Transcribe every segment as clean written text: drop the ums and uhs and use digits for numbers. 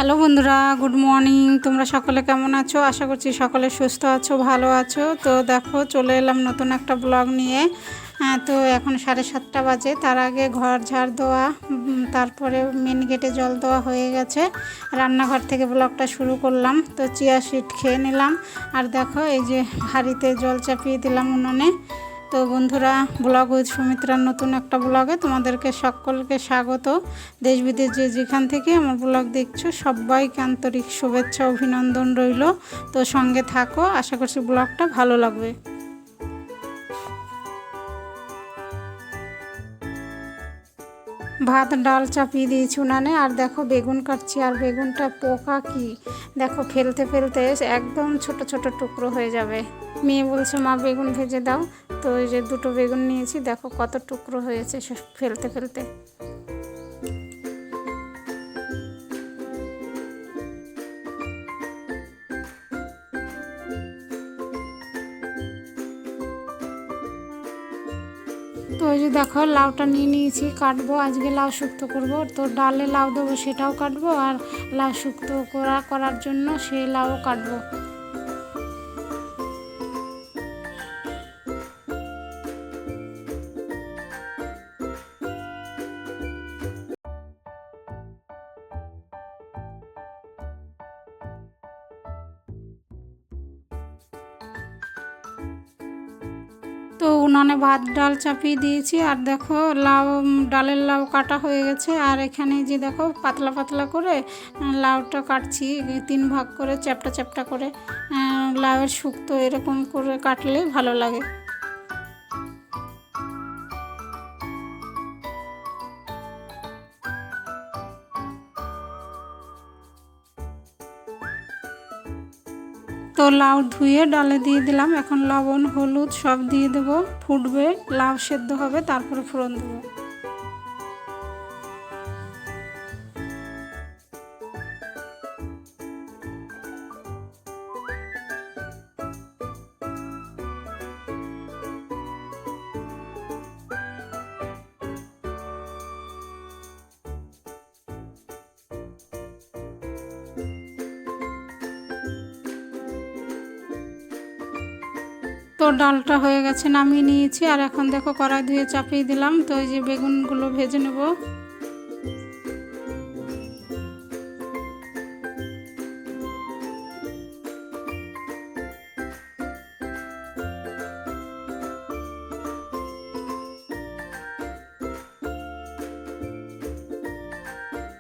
Hello বন্ধুরা, good morning. তোমরা সকলে কেমন আছো? আশা করছি সকলে সুস্থ আছো, ভালো আছো। তো দেখো, চলে এলাম নতুন একটা ব্লগ নিয়ে। তো এখন 7:30 বাজে। তার আগে ঘর ঝাড় দেওয়া, তারপরে মেন গেটে জল দেওয়া হয়ে গেছে। রান্নাঘর থেকে ব্লগটা শুরু করলাম। তো চিয়া সিড খেয়ে নিলাম। আর দেখো, এই যে হাঁড়িতে জল চাপিয়ে দিলাম উনুনে। তো বন্ধুরা, ব্লগ উইথ সুমিত্রার নতুন একটা ব্লগে তোমাদেরকে সকলকে স্বাগত। দেশ বিদেশ যেখান থেকে আমার ব্লগ দেখছো সবাইকে আন্তরিক শুভেচ্ছা অভিনন্দন রইল। তো সঙ্গে থাকো, আশা করছি ব্লগটা ভালো লাগবে। ভাত ডাল চাপিয়ে দিয়েছি উনানে। আর দেখো বেগুন কাটছি। আর বেগুনটা পোকা কি দেখো, ফেলতে ফেলতে একদম ছোট ছোট টুকরো হয়ে যাবে। মেয়ে বলছে মা বেগুন ভেজে দাও। তো এই যে দুটো বেগুন নিয়েছি, দেখো কত টুকরো হয়েছে ফেলতে ফেলতে। তো ওই যে দেখো, লাউটা নিয়ে নিয়েছি, কাটবো। আজকে লাউ শুক্তো করব। তো ডালে লাউ দেবো, সেটাও কাটবো। আর লাউ শুক্তো করার জন্য সেই লাউও কাটবো। তো উনানে ভাত ডাল চাপিয়ে দিয়েছি। আর দেখো লাউ, ডালের লাউ কাটা হয়ে গেছে। আর এখানে যে দেখো পাতলা পাতলা করে লাউটা কাটছি, 3 ভাগ করে, চ্যাপটা চ্যাপটা করে। লাউয়ের শুক্তো এরকম করে কাটলে ভালো লাগে। তো লাউ ধুয়ে ডালে দিয়ে দিলাম। এখন লবণ হলুদ সব দিয়ে দেবো, ফুটবে, লাউ সেদ্ধ হবে, তারপরে ফোড়ন দেবো। তো ডালটা হয়ে গেছে, নামিয়ে নিয়েছি। আর এখন দেখো কড়াই ধুয়ে চাপিয়ে দিলাম। তো এই যে বেগুনগুলো ভেজে নেব।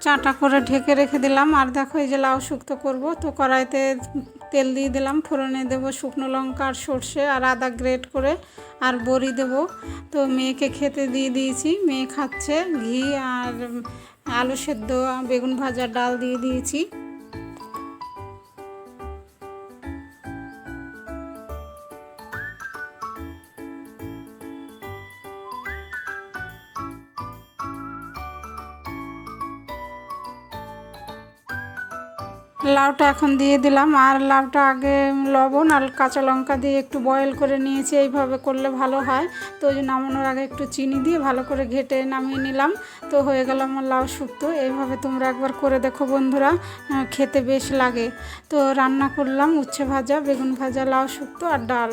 চাটা করে ঢেকে রেখে দিলাম। আর দেখো এই যে লাউ শুক্তো করব। তো কড়াইতে তেল দিয়ে দিলাম, ফোড়নে দেবো শুকনো লঙ্কা আর সর্ষে আর আদা গ্রেট করে, আর বড়ি দেবো। তো মেয়েকে খেতে দিয়ে দিয়েছি, মেয়ে খাচ্ছে। ঘি আর আলু সেদ্ধ, বেগুন ভাজা, ডাল দিয়ে দিয়েছি। লাউটা এখন দিয়ে দিলাম। আর লাউটা আগে লবণ আর কাঁচা লঙ্কা দিয়ে একটু বয়েল করে নিয়েছি, এইভাবে করলে ভালো হয়। তো ওই যে নামানোর আগে একটু চিনি দিয়ে ভালো করে ঘেটে নামিয়ে নিলাম। তো হয়ে গেল আমার লাউ শুক্তো। এইভাবে তোমরা একবার করে দেখো বন্ধুরা, খেতে বেশ লাগে। তো রান্না করলাম উচ্ছে ভাজা, বেগুন ভাজা, লাউ শুক্তো আর ডাল।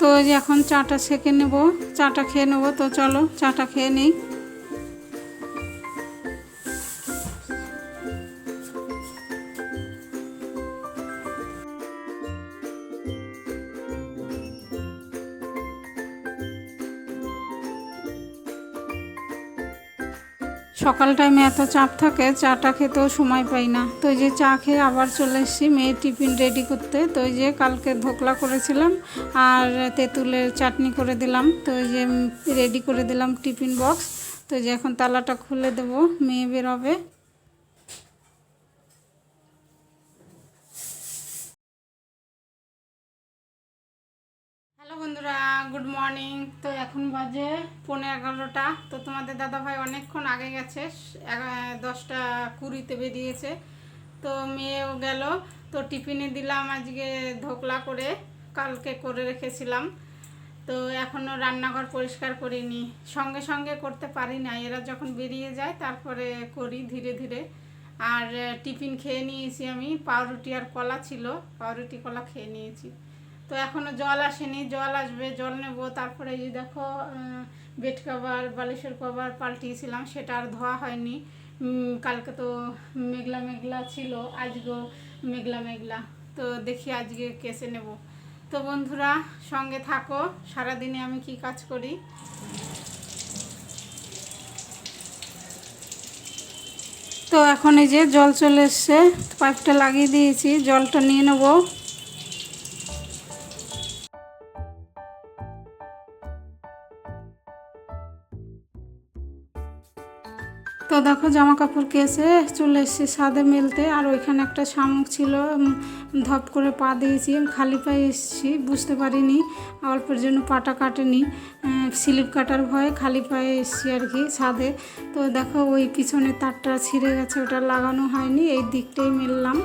তো ওই যে এখন চাটা সেঁকে নেব, চাটা খেয়ে নেবো। তো চলো চাটা খেয়ে নিই। সকাল টাইমে এত চাপ থাকে, চাটা খেতেও সময় পাই না। তো এই যে চা খেয়ে আবার চলে এসেছি মেয়ের টিফিন রেডি করতে। তো এই যে কালকে ধোকলা করেছিলাম আর তেঁতুলের চাটনি করে দিলাম। তো এই যে রেডি করে দিলাম টিফিন বক্স। তো এই যে এখন তালাটা খুলে দেবো, মেয়ে বেরোবে। হ্যালো বন্ধুরা, গুড মর্নিং। তো এখন বাজে 11:15। তো তোমাদের দাদাভাই অনেকক্ষণ আগে গেছে, 10টা 20 বেরিয়েছে। তো মেয়েও গেল। তো টিফিনে দিলাম আজকে ধোকলা করে, কালকে করে রেখেছিলাম। তো এখনও রান্নাঘর পরিষ্কার করিনি, সঙ্গে সঙ্গে করতে পারি না, এরা যখন বেরিয়ে যায় তারপরে করি ধীরে ধীরে। আর টিফিন খেয়ে নিয়েছি আমি, পাউরুটি আর কলা ছিল, পাউরুটি কলা খেয়ে নিয়েছি। তো এখনও জল আসেনি, জল আসবে, জল নেব। তারপরে এই দেখো বেড কভার বালিশের কভার পাল্টিয়েছিলাম, সেটা আর ধোয়া হয়নি। কালকে তো মেঘলা মেঘলা ছিল, আজকেও মেঘলা মেঘলা, তো দেখি আজকে কেচে নেব। তো বন্ধুরা সঙ্গে থাকো, সারাদিনে আমি কি কাজ করি। তো এখন এই যে জল চলে এসছে, পাইপটা লাগিয়ে দিয়েছি, জলটা নিয়ে নেবো। তো দেখো জামা কাপড় কেসে চলে এসেছি ছাদে মেলতে। আর ওইখানে একটা শামুক ছিল, ধপ করে পা দিয়েছি, আমি খালি পায়ে এসেছি, বুঝতে পারিনি, অল্পের জন্য পাটা কাটেনি, স্লিপ কাটার ভয়ে খালি পায়ে এসেছি আর কি ছাদে। তো দেখো ওই পিছনে তারটা ছিঁড়ে গেছে, ওটা লাগানো হয়নি, এই দিকটাই মেললাম।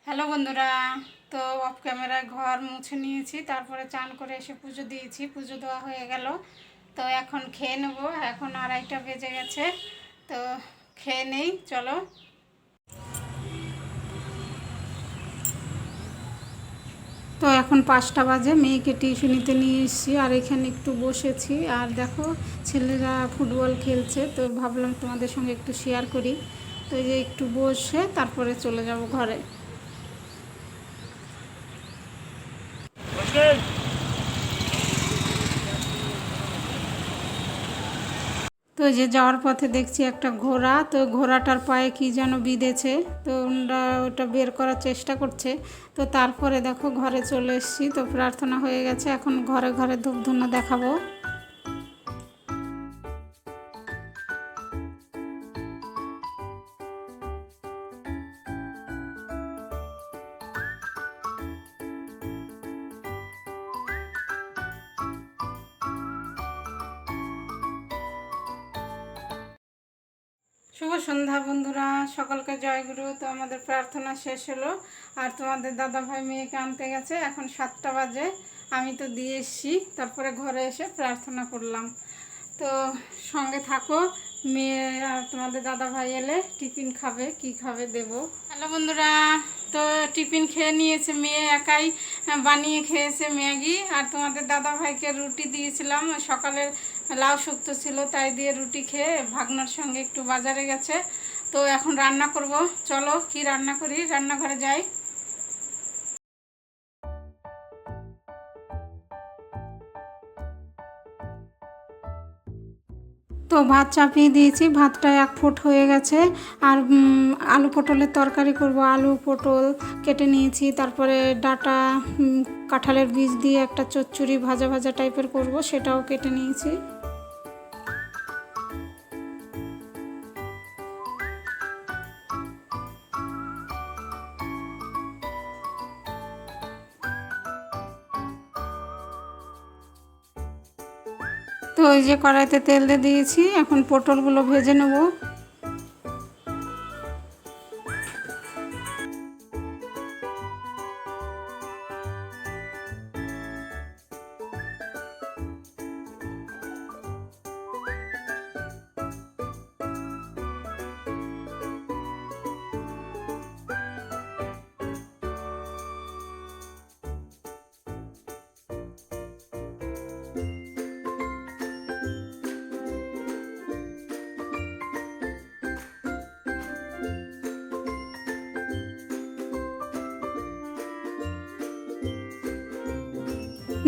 হ্যালো বন্ধুরা, তো অফ ক্যামেরায় ঘর মুছে নিয়েছি, তারপরে চান করে এসে পুজো দিয়েছি, পুজো দেওয়া হয়ে গেল। তো এখন খেয়ে নেব, এখন 2:30 বেজে গেছে, তো খেয়ে নেই চলো। তো এখন 5টা বাজে, মেয়েকে টিউশনিতে নিয়ে এসেছি, আর এখানে একটু বসেছি। আর দেখো ছেলেরা ফুটবল খেলছে, তো ভাবলাম তোমাদের সঙ্গে একটু শেয়ার করি। তো এই যে একটু বসে তারপরে চলে যাব ঘরে। তো যে যাওয়ার পথে দেখছি একটা ঘোড়া, তো ঘোড়াটার পায়ে কি যেন বিঁধেছে, তো ওরা ওটা বের করার চেষ্টা করছে। তো তারপরে দেখো ঘরে চলে এসেছি, তো প্রার্থনা হয়ে গেছে, এখন ঘরে ঘরে ধূপধুনো দেখাবো। শুভ সন্ধ্যা বন্ধুরা, সকলকে জয়গুরু। তো আমাদের প্রার্থনা শেষ হলো, আর তোমাদের দাদাভাই মেয়েকে আনতে গেছে, এখন 7টা বাজে, আমি তো দিয়ে এসেছি, তারপরে ঘরে এসে প্রার্থনা করলাম। তো সঙ্গে থাকো, মেয়ে আর তোমাদের দাদাভাই এলে টিফিন খাবে, কি খাবে দেব। হ্যালো বন্ধুরা, তো টিফিন খেয়ে নিয়েছে, মেয়ে একাই বানিয়ে খেয়েছে ম্যাগি, আর তোমাদের দাদাভাইকে রুটি দিয়েছিলাম, সকালের লাউ শুক্তো ছিল তাই দিয়ে রুটি খেয়ে ভাগনার সঙ্গে একটু বাজারে গেছে। তো এখন রান্না করব, চলো কি রান্না করি, রান্নাঘরে যাই। তো ভাত চাপিয়ে দিয়েছি, ভাতটা 1 ফুট হয়ে গেছে। আর আলু পটলের তরকারি করব, আলু পটল কেটে নিয়েছি, তারপরে ডাঁটা কাঁঠালের বীজ দিয়ে একটা চচ্চড়ি ভাজা ভাজা টাইপের করব, সেটাও কেটে নিয়েছি। তো ওই যে কড়াইতে তেল দিয়ে দিয়েছি, এখন পটলগুলো ভেজে নেব।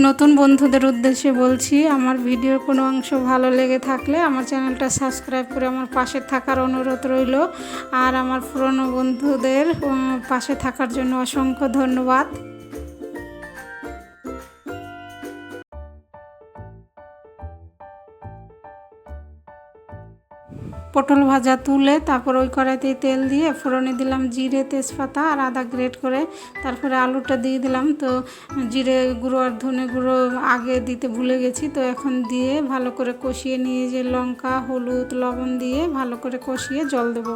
নতুন বন্ধুদের উদ্দেশ্যে বলছি, আমার ভিডিওর কোনো অংশ ভালো লেগে থাকলে আমার চ্যানেলটা সাবস্ক্রাইব করে আমার পাশে থাকার অনুরোধ রইল। আর আমার পুরনো বন্ধুদের পাশে থাকার জন্য অসংখ্য ধন্যবাদ। পটল ভাজা তুলে তারপর ওই কড়াইতেই তেল দিয়ে ফোড়নে দিলাম জিরে, তেজপাতা আর আদা গ্রেট করে, তারপরে আলুটা দিয়ে দিলাম। তো জিরে গুঁড়ো আর ধনে গুঁড়ো আগে দিতে ভুলে গেছি, তো এখন দিয়ে ভালো করে কষিয়ে নিয়ে যে লঙ্কা, হলুদ, লবণ দিয়ে ভালো করে কষিয়ে জল দেবো।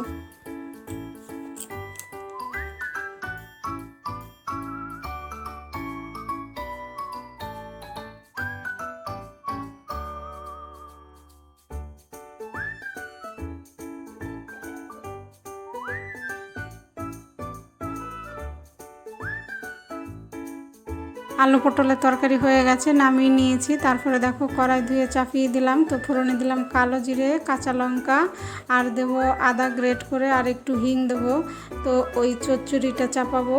আলু পটলের তরকারি হয়ে গেছে, নামিয়ে নিয়েছি। তারপরে দেখো কড়াই ধুয়ে চাপিয়ে দিলাম। তো ফোড়নে দিলাম কালো জিরে, কাঁচা লঙ্কা আর দেবো আদা গ্রেট করে, আর একটু হিং দেবো। তো ওই চচ্চড়িটা চাপাবো।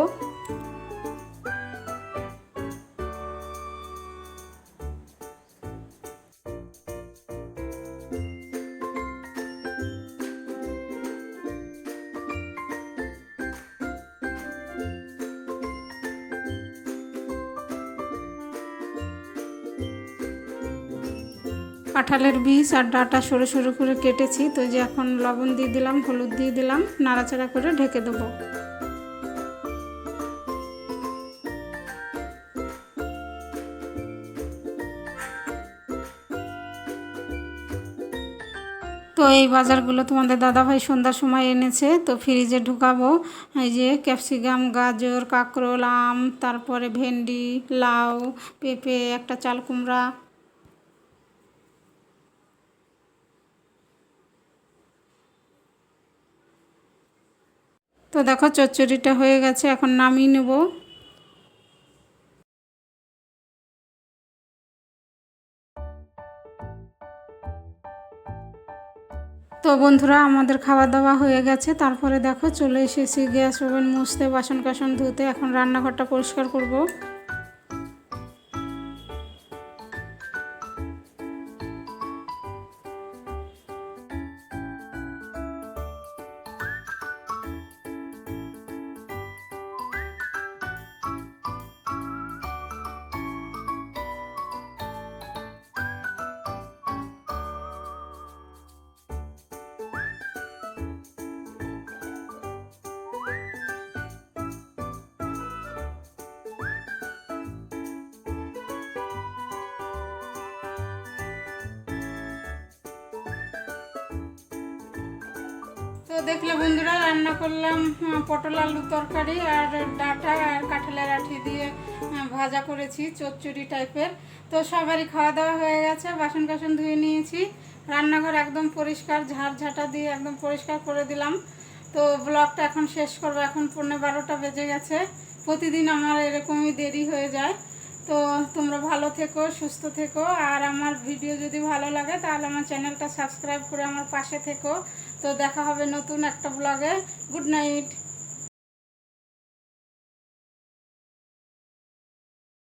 কাঁঠালের বীজ আর ডাঁটা সরু সরু করে কেটেছি। তো যে এখন লবণ দিয়ে দিলাম, হলুদ দিয়ে দিলাম, নাড়াচাড়া করে ঢেকে দেবো। তো এই বাজারগুলো তোমাদের দাদাভাই সন্ধ্যার সময় এনেছে, তো ফ্রিজে ঢুকাবো। এই যে ক্যাপসিকাম, গাজর, কাঁকরোল, আম, তারপরে ভেন্ডি, লাউ, পেঁপে, একটা চাল কুমড়া। তো দেখো চচ্চড়িটা হয়ে গেছে, এখন নামিয়ে নেব। তো বন্ধুরা আমাদের খাওয়া দাওয়া হয়ে গেছে, তারপরে দেখো চলে এসেছি গ্যাস ওভেন মুছতে, বাসন কাসন ধুতে। এখন রান্নাঘরটা পরিষ্কার করব। তো দেখলে বন্ধুরা রান্না করলাম পটল আলু তরকারি, আর ডাঁটা আর কাঁঠালের আঁটি দিয়ে ভাজা করেছি, চচ্চড়ি টাইপের। তো সবারই খাওয়া দাওয়া হয়ে গেছে, বাসন কাসন ধুয়ে নিয়েছি, রান্নাঘর একদম পরিষ্কার, ঝাড়ঝাঁটা দিয়ে একদম পরিষ্কার করে দিলাম। তো ব্লগটা এখন শেষ করবো, এখন 11:15 বেজে গেছে। প্রতিদিন আমার এরকমই দেরি হয়ে যায়। তো তোমরা ভালো থেকো, সুস্থ থেকো, আর আমার ভিডিও যদি ভালো লাগে তাহলে আমার চ্যানেলটা সাবস্ক্রাইব করে আমার পাশে থেকো। তো দেখা হবে নতুন একটা ব্লগে। Good night.